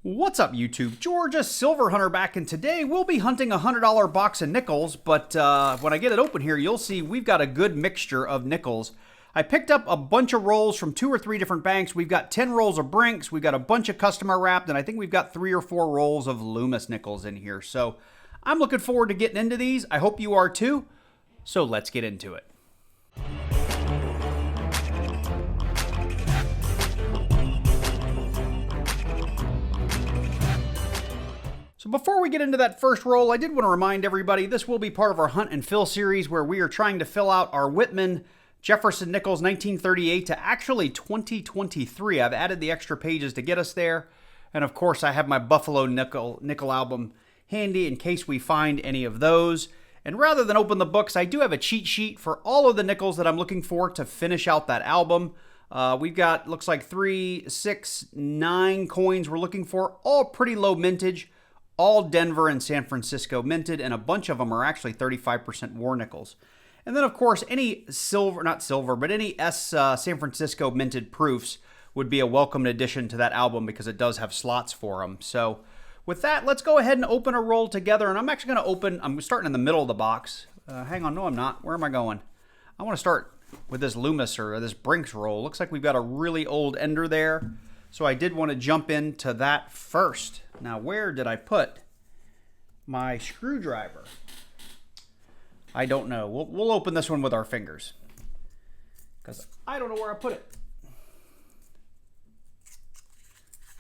What's up, YouTube? Georgia Silver Hunter back, and today we'll be hunting a $100 box of nickels, but when I get it open here, you'll see we've got a good mixture of nickels. I picked up a bunch of rolls from 2 or 3 different banks. We've got 10 rolls of Brinks, we've got a bunch of customer wrapped, and I think we've got 3 or 4 rolls of Loomis nickels in here. So I'm looking forward to getting into these. I hope you are too. So let's get into it. So before we get into that first roll, I did want to remind everybody this will be part of our Hunt and Fill series where we are trying to fill out our Whitman Jefferson Nichols 1938 to actually 2023. I've added the extra pages to get us there. And of course, I have my Buffalo nickel album handy in case we find any of those. And rather than open the books, I do have a cheat sheet for all of the nickels that I'm looking for to finish out that album. We've got, looks like 3, 6, 9 coins we're looking for, all pretty low mintage. All Denver and San Francisco minted, and a bunch of them are actually 35% war nickels. And then, of course, any silver, not silver, but any San Francisco minted proofs would be a welcome addition to that album because it does have slots for them. So with that, let's go ahead and open a roll together. And I'm actually going to open, I'm starting in the middle of the box. Hang on, no I'm not. Where am I going? I want to start with this Loomis or this Brinks roll. Looks like we've got a really old ender there. So I did want to jump into that first. Now, where did I put my screwdriver? I don't know. We'll open this one with our fingers because I don't know where I put it.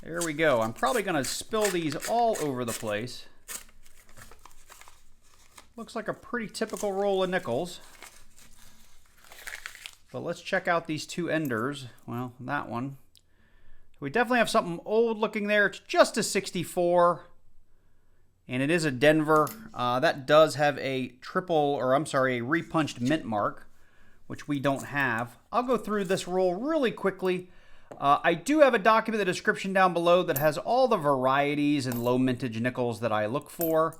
There we go. I'm probably going to spill these all over the place. Looks like a pretty typical roll of nickels. But let's check out these 2 enders. Well, that one. We definitely have something old looking there. It's just a 64. And it is a Denver. That does have a a repunched mint mark, which we don't have. I'll go through this roll really quickly. I do have a document in the description down below that has all the varieties and low mintage nickels that I look for.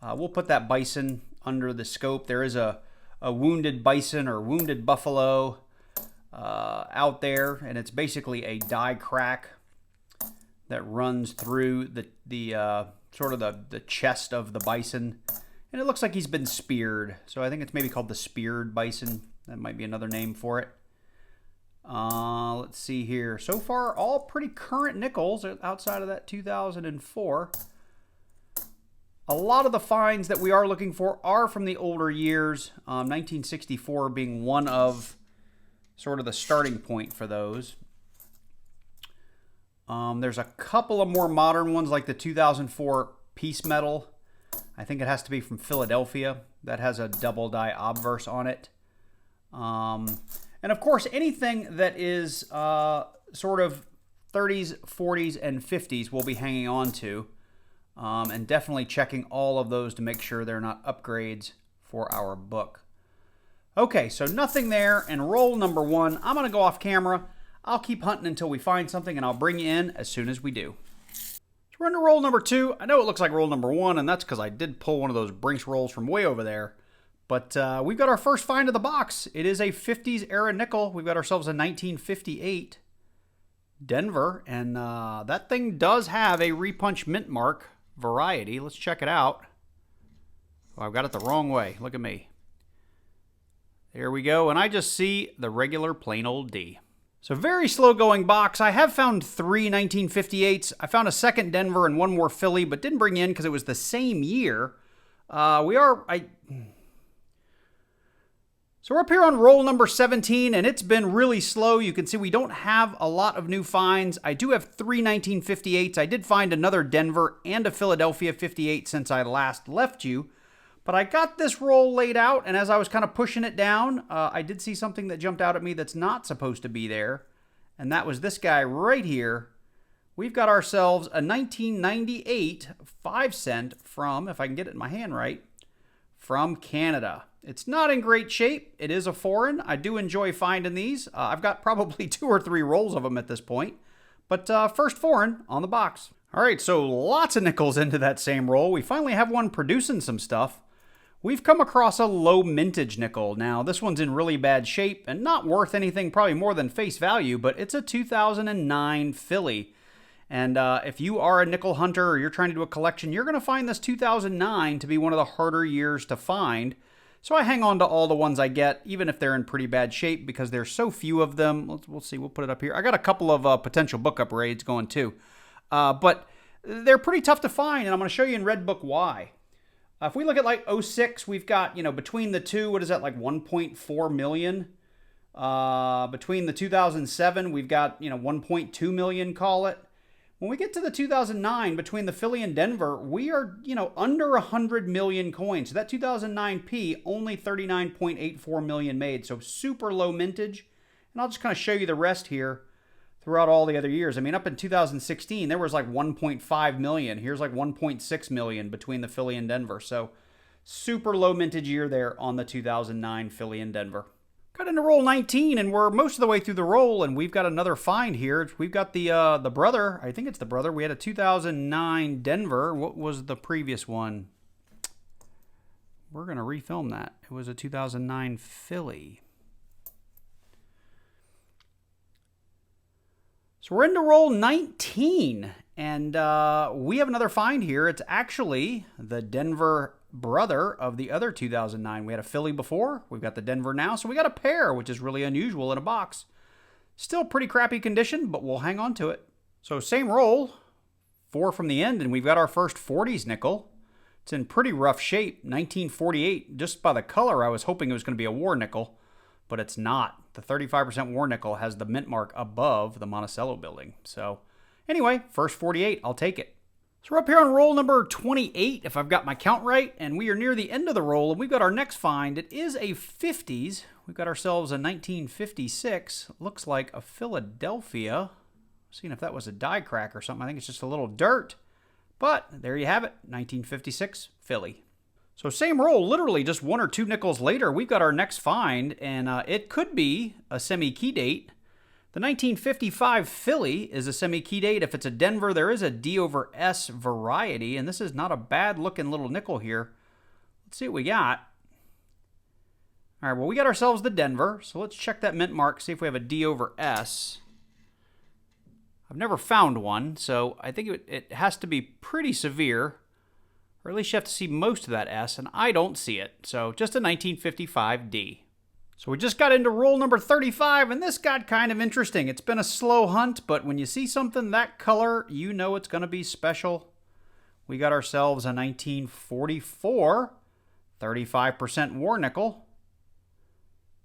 We'll put that bison under the scope. There is a wounded bison or wounded buffalo out there, and it's basically a die crack that runs through the sort of the chest of the bison, and it looks like he's been speared. So I think it's maybe called the speared bison. That might be another name for it. Let's see here. So far, all pretty current nickels outside of that 2004. A lot of the finds that we are looking for are from the older years, 1964 being one of sort of the starting point for those. There's a couple of more modern ones like the 2004 piece metal. I think it has to be from Philadelphia. That has a double die obverse on it. And of course, anything that is sort of 30s, 40s, and 50s we'll be hanging on to. And definitely checking all of those to make sure they're not upgrades for our book. Okay, so nothing there, and roll number 1. I'm going to go off camera. I'll keep hunting until we find something, and I'll bring you in as soon as we do. So we're into roll number 2. I know it looks like roll number 1, and that's because I did pull one of those Brinks rolls from way over there. But we've got our first find of the box. It is a 50s era nickel. We've got ourselves a 1958 Denver, and that thing does have a repunch mint mark variety. Let's check it out. Oh, I've got it the wrong way. Look at me. There we go, and I just see the regular plain old D. So very slow going box. I have found 3 1958s. I found a second Denver and 1 more Philly, but didn't bring in because it was the same year. So we're up here on roll number 17, and it's been really slow. You can see we don't have a lot of new finds. I do have 3 1958s. I did find another Denver and a Philadelphia 58 since I last left you. But I got this roll laid out, and as I was kind of pushing it down, I did see something that jumped out at me that's not supposed to be there. And that was this guy right here. We've got ourselves a 1998 5-cent from, if I can get it in my hand right, from Canada. It's not in great shape. It is a foreign. I do enjoy finding these. I've got probably 2 or 3 rolls of them at this point. But first foreign on the box. All right, so lots of nickels into that same roll. We finally have one producing some stuff. We've come across a low mintage nickel. Now, this one's in really bad shape and not worth anything, probably more than face value, but it's a 2009 Philly. And if you are a nickel hunter or you're trying to do a collection, you're going to find this 2009 to be one of the harder years to find. So I hang on to all the ones I get, even if they're in pretty bad shape, because there's so few of them. We'll see. We'll put it up here. I got a couple of potential book upgrades going too. But they're pretty tough to find, and I'm going to show you in Red Book why. If we look at like 06, we've got, between the two, what is that, like 1.4 million? Between the 2007, we've got, 1.2 million, call it. When we get to the 2009, between the Philly and Denver, we are, under 100 million coins. So that 2009 P, only 39.84 million made. So super low mintage. And I'll just kind of show you the rest here throughout all the other years. I mean, up in 2016, there was like 1.5 million. Here's like 1.6 million between the Philly and Denver. So super low mintage year there on the 2009 Philly and Denver. Got into roll 19, and we're most of the way through the roll, and we've got another find here. We've got the brother. I think it's the brother. We had a 2009 Denver. What was the previous one? We're going to refilm that. It was a 2009 Philly. So we're into roll 19, and we have another find here. It's actually the Denver brother of the other 2009. We had a Philly before. We've got the Denver now. So we got a pair, which is really unusual in a box. Still pretty crappy condition, but we'll hang on to it. So same roll, 4 from the end, and we've got our first 40s nickel. It's in pretty rough shape, 1948. Just by the color, I was hoping it was going to be a war nickel, but it's not. The 35% war nickel has the mint mark above the Monticello building. So anyway, first 48, I'll take it. So we're up here on roll number 28, if I've got my count right, and we are near the end of the roll, and we've got our next find. It is a 50s. We've got ourselves a 1956. Looks like a Philadelphia. Seeing if that was a die crack or something. I think it's just a little dirt. But there you have it, 1956 Philly. So same roll, literally just 1 or 2 nickels later, we've got our next find, and it could be a semi-key date. The 1955 Philly is a semi-key date. If it's a Denver, there is a D over S variety, and this is not a bad-looking little nickel here. Let's see what we got. All right, well, we got ourselves the Denver, so let's check that mint mark, see if we have a D over S. I've never found one, so I think it has to be pretty severe, or at least you have to see most of that S, and I don't see it. So just a 1955 D. So we just got into roll number 35, and this got kind of interesting. It's been a slow hunt, but when you see something that color, you know it's going to be special. We got ourselves a 1944, 35% war nickel.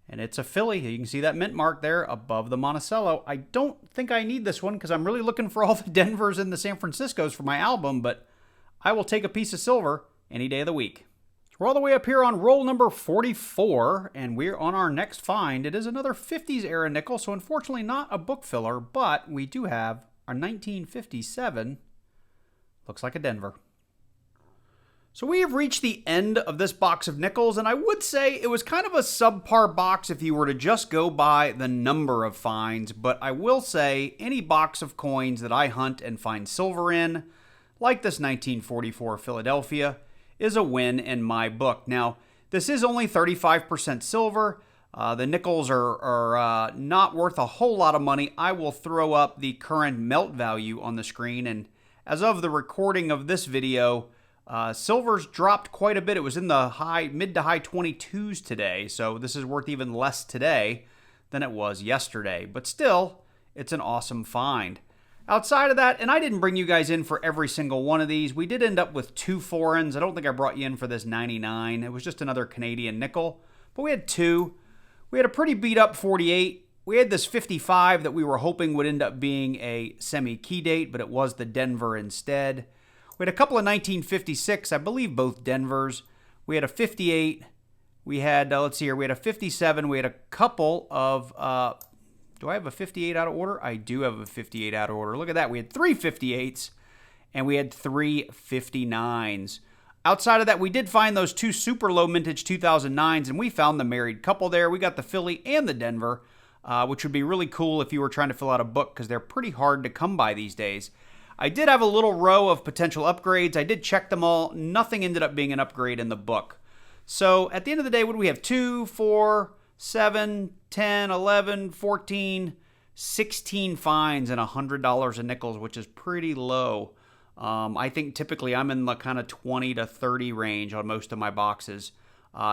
And it's a Philly. You can see that mint mark there above the Monticello. I don't think I need this one because I'm really looking for all the Denvers and the San Franciscos for my album, but I will take a piece of silver any day of the week. We're all the way up here on roll number 44, and we're on our next find. It is another 50s era nickel, so unfortunately not a book filler, but we do have our 1957. Looks like a Denver. So we have reached the end of this box of nickels, and I would say it was kind of a subpar box if you were to just go by the number of finds, but I will say any box of coins that I hunt and find silver in, like this 1944 Philadelphia, is a win in my book. Now, this is only 35% silver. The nickels are not worth a whole lot of money. I will throw up the current melt value on the screen, and as of the recording of this video, silver's dropped quite a bit. It was in the mid to high 22s today, so this is worth even less today than it was yesterday. But still, it's an awesome find. Outside of that, and I didn't bring you guys in for every single one of these, we did end up with 2 foreigns. I don't think I brought you in for this 99. It was just another Canadian nickel, but we had 2. We had a pretty beat up 48. We had this 55 that we were hoping would end up being a semi-key date, but it was the Denver instead. We had a couple of 1956, I believe both Denvers. We had a 58. We had, let's see here, we had a 57. We had a couple of, do I have a 58 out of order? I do have a 58 out of order. Look at that. We had 3 58s and we had 3 59s. Outside of that, we did find those 2 super low mintage 2009s, and we found the married couple there. We got the Philly and the Denver, which would be really cool if you were trying to fill out a book because they're pretty hard to come by these days. I did have a little row of potential upgrades. I did check them all. Nothing ended up being an upgrade in the book. So at the end of the day, what do we have? 2, 4, 7, 10, 11, 14, 16 finds and $100 in nickels, which is pretty low. I think typically I'm in the kind of 20 to 30 range on most of my boxes.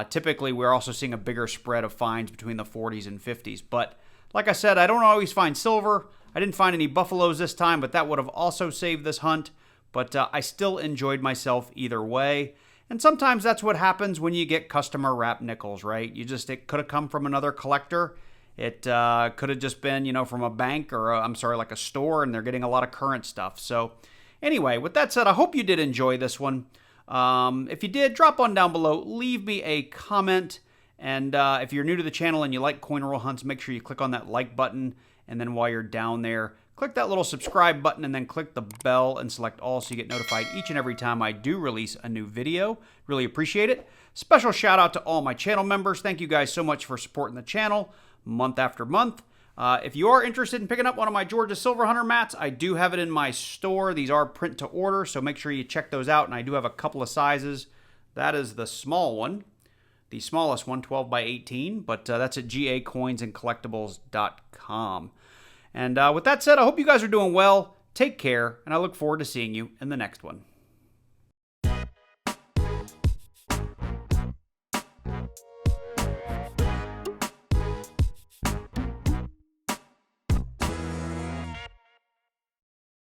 Typically, we're also seeing a bigger spread of finds between the 40s and 50s. But like I said, I don't always find silver. I didn't find any buffaloes this time, but that would have also saved this hunt. But I still enjoyed myself either way. And sometimes that's what happens when you get customer wrapped nickels, right? It could have come from another collector. It could have just been, from a bank or like a store, and they're getting a lot of current stuff. So anyway, with that said, I hope you did enjoy this one. If you did, drop on down below, leave me a comment. And if you're new to the channel and you like coin roll hunts, make sure you click on that like button. And then while you're down there, click that little subscribe button and then click the bell and select all so you get notified each and every time I do release a new video. Really appreciate it. Special shout out to all my channel members. Thank you guys so much for supporting the channel month after month. If you are interested in picking up one of my Georgia Silver Hunter mats, I do have it in my store. These are print to order, so make sure you check those out. And I do have a couple of sizes. That is the small one. The smallest one, 12 by 18, but that's at gacoinsandcollectibles.com. And with that said, I hope you guys are doing well. Take care, and I look forward to seeing you in the next one.